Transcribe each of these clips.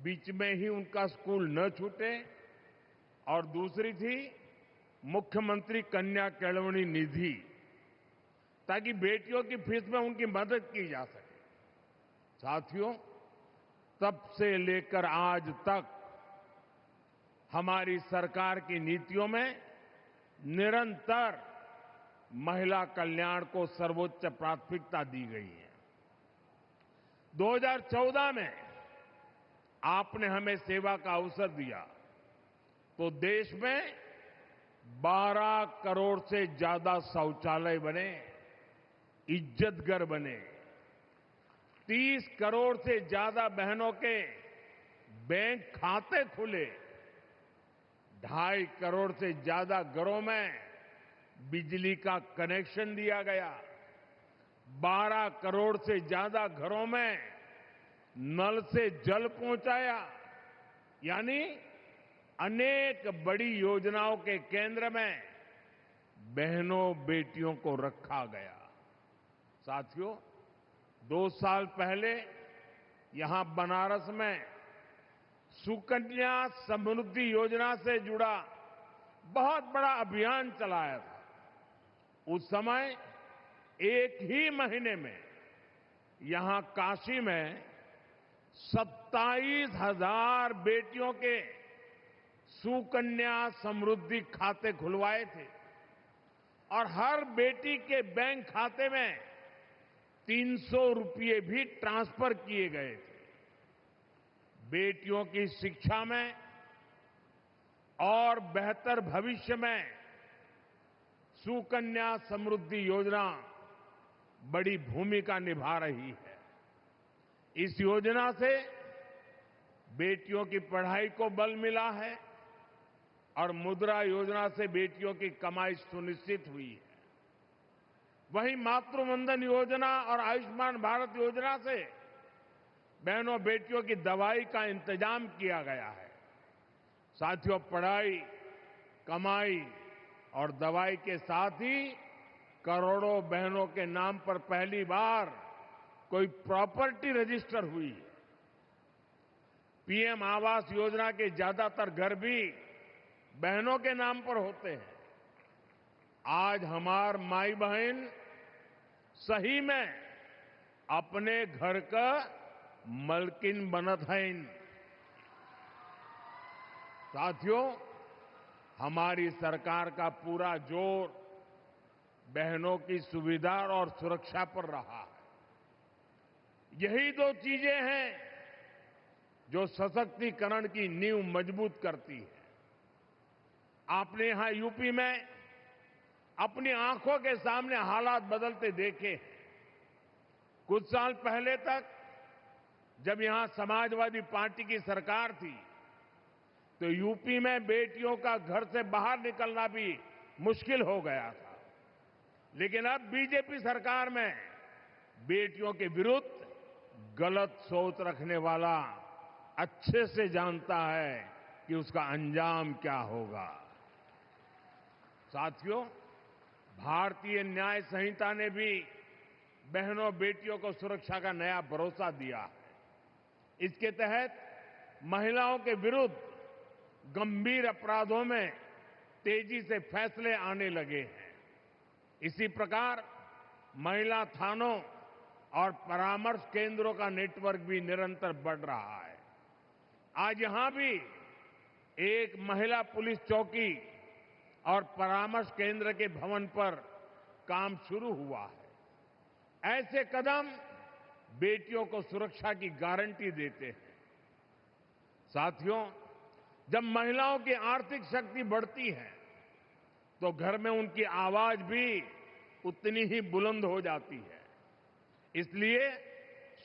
बीच में ही उनका स्कूल न छूटे, और दूसरी थी मुख्यमंत्री कन्या केळवणी निधि, ताकि बेटियों की फीस में उनकी मदद की जा सके। साथियों, तब से लेकर आज तक हमारी सरकार की नीतियों में निरंतर महिला कल्याण को सर्वोच्च प्राथमिकता दी गई है। 2014 में आपने हमें सेवा का अवसर दिया तो देश में 12 करोड़ से ज्यादा शौचालय बने, इज्जत घर बने, 30 करोड़ से ज्यादा बहनों के बैंक खाते खुले, 2.5 करोड़ से ज्यादा घरों में बिजली का कनेक्शन दिया गया, 12 करोड़ से ज्यादा घरों में नल से जल पहुंचाया। यानी अनेक बड़ी योजनाओं के केंद्र में बहनों बेटियों को रखा गया। साथियों, 2 साल पहले यहां बनारस में सुकन्या समृद्धि योजना से जुड़ा बहुत बड़ा अभियान चलाया था। उस समय एक ही महीने में यहां काशी में 27,000 बेटियों के सुकन्या समृद्धि खाते खुलवाए थे और हर बेटी के बैंक खाते में 300 रुपये भी ट्रांसफर किए गए थे। बेटियों की शिक्षा में और बेहतर भविष्य में सुकन्या समृद्धि योजना बड़ी भूमिका निभा रही है। इस योजना से बेटियों की पढ़ाई को बल मिला है और मुद्रा योजना से बेटियों की कमाई सुनिश्चित हुई है। वहीं मातृवंदन योजना और आयुष्मान भारत योजना से बहनों बेटियों की दवाई का इंतजाम किया गया है। साथियों, पढ़ाई, कमाई और दवाई के साथ ही करोड़ों बहनों के नाम पर पहली बार कोई प्रॉपर्टी रजिस्टर हुई है। पीएम आवास योजना के ज्यादातर घर भी बहनों के नाम पर होते हैं। आज हमार माई बहन सही में अपने घर का मलकिन बनत हैं। साथियों, हमारी सरकार का पूरा जोर बहनों की सुविधा और सुरक्षा पर रहा है। यही 2 चीजें हैं जो सशक्तिकरण की नींव मजबूत करती है। आपने यहां यूपी में अपनी आंखों के सामने हालात बदलते देखे हैं। कुछ साल पहले तक जब यहां समाजवादी पार्टी की सरकार थी तो यूपी में बेटियों का घर से बाहर निकलना भी मुश्किल हो गया था। लेकिन अब बीजेपी सरकार में बेटियों के विरुद्ध गलत सोच रखने वाला अच्छे से जानता है कि उसका अंजाम क्या होगा। साथियों, भारतीय न्याय संहिता ने भी बहनों बेटियों को सुरक्षा का नया भरोसा दिया है। इसके तहत महिलाओं के विरुद्ध गंभीर अपराधों में तेजी से फैसले आने लगे हैं। इसी प्रकार महिला थानों और परामर्श केंद्रों का नेटवर्क भी निरंतर बढ़ रहा है। आज यहां भी एक महिला पुलिस चौकी और परामर्श केंद्र के भवन पर काम शुरू हुआ है। ऐसे कदम बेटियों को सुरक्षा की गारंटी देते हैं। साथियों, जब महिलाओं की आर्थिक शक्ति बढ़ती है तो घर में उनकी आवाज भी उतनी ही बुलंद हो जाती है। इसलिए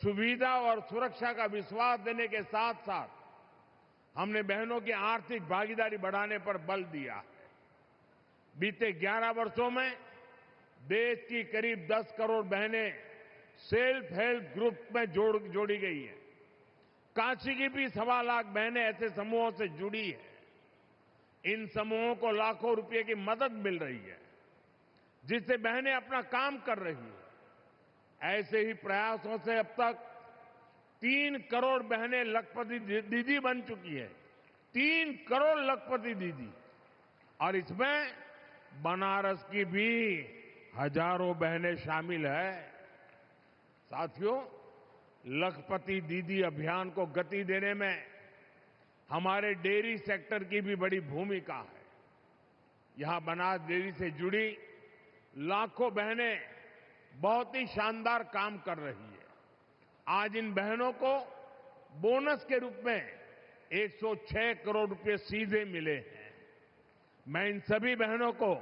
सुविधा और सुरक्षा का विश्वास देने के साथ साथ हमने बहनों की आर्थिक भागीदारी बढ़ाने पर बल दिया है। बीते 11 वर्षों में देश की करीब 10 करोड़ बहनें सेल्फ हेल्प ग्रुप में जोड़ी गई हैं। काशी की भी 1.25 लाख बहनें ऐसे समूहों से जुड़ी हैं। इन समूहों को लाखों रुपए की मदद मिल रही है, जिससे बहनें अपना काम कर रही हैं। ऐसे ही प्रयासों से अब तक 3 करोड़ बहनें लखपति दीदी बन चुकी है। 3 करोड़ लखपति दीदी। और इसमें बनारस की भी हजारों बहनें शामिल है। साथियों, लखपति दीदी अभियान को गति देने में हमारे डेयरी सेक्टर की भी बड़ी भूमिका है। यहां बनास डेयरी से जुड़ी लाखों बहनें बहुत ही शानदार काम कर रही है। आज इन बहनों को बोनस के रूप में 106 करोड़ रुपए सीधे मिले हैं। मैं इन सभी बहनों को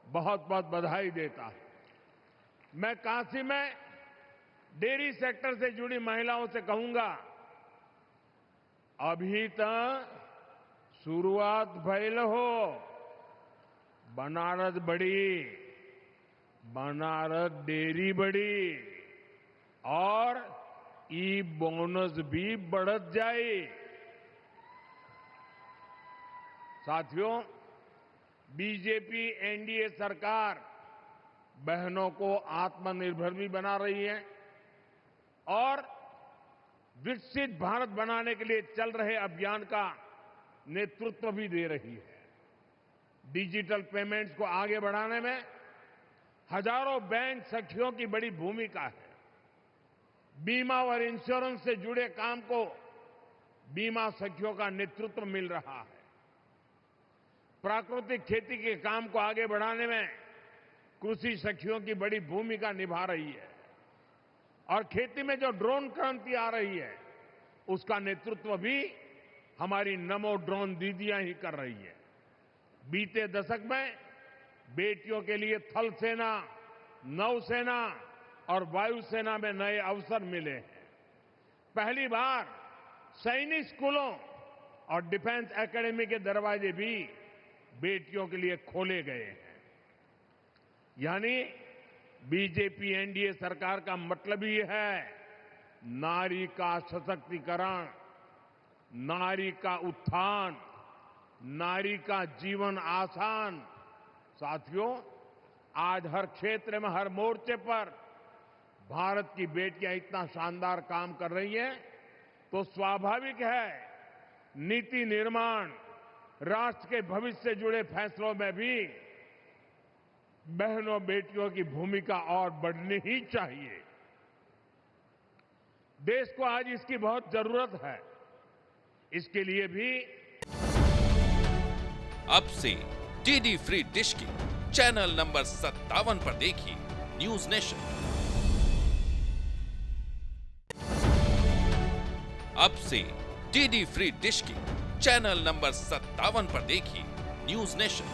बहुत बहुत बधाई देता हूं। मैं काशी में डेयरी सेक्टर से जुड़ी महिलाओं से कहूंगा, अभी तक शुरुआत भइल हो, बनारस बड़ी, बनारस डेयरी बड़ी और ई बोनस भी बढ़त जाए। साथियों, बीजेपी एनडीए सरकार बहनों को आत्मनिर्भर भी बना रही है और विकसित भारत बनाने के लिए चल रहे अभियान का नेतृत्व भी दे रही है। डिजिटल पेमेंट्स को आगे बढ़ाने में हजारों बैंक सखियों की बड़ी भूमिका है। बीमा और इंश्योरेंस से जुड़े काम को बीमा सखियों का नेतृत्व मिल रहा है। प्राकृतिक खेती के काम को आगे बढ़ाने में कृषि सखियों की बड़ी भूमिका निभा रही है और खेती में जो ड्रोन क्रांति आ रही है उसका नेतृत्व भी हमारी नमो ड्रोन दीदियां ही कर रही है। बीते दशक में बेटियों के लिए थल सेना, नौसेना और वायुसेना में नए अवसर मिले हैं। पहली बार सैनिक स्कूलों और डिफेंस एकेडमी के दरवाजे भी बेटियों के लिए खोले गए हैं। यानी बीजेपी एनडीए सरकार का मतलब ही है नारी का सशक्तिकरण, नारी का उत्थान, नारी का जीवन आसान। साथियों, आज हर क्षेत्र में, हर मोर्चे पर भारत की बेटियां इतना शानदार काम कर रही हैं तो स्वाभाविक है नीति निर्माण, राष्ट्र के भविष्य से जुड़े फैसलों में भी बहनों बेटियों की भूमिका और बढ़नी ही चाहिए। देश को आज इसकी बहुत जरूरत है। इसके लिए भी अब से डीडी फ्री डिश की चैनल नंबर 57 पर देखिए न्यूज नेशन। अब से डीडी फ्री डिश की चैनल नंबर 57 पर देखिए न्यूज नेशन।